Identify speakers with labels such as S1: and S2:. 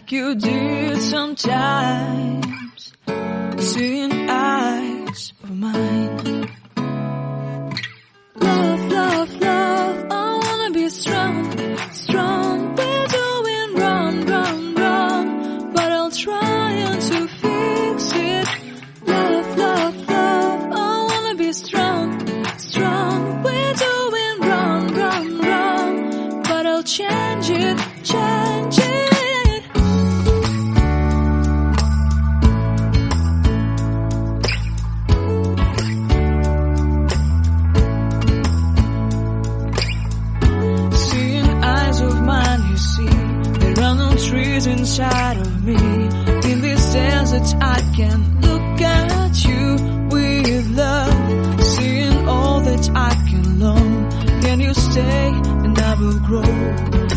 S1: like you did sometimes, seeing eyes of mine. Love, love, love, I wanna be strong, strong. We're doing wrong, wrong, wrong, but I'll try to fix it. Love, love, love, I wanna be strong, strong. We're doing wrong, wrong, wrong, but I'll change it, change it. Trees inside of me. In this desert I can look at you with love, seeing all that I can learn. Can you stay and I will grow?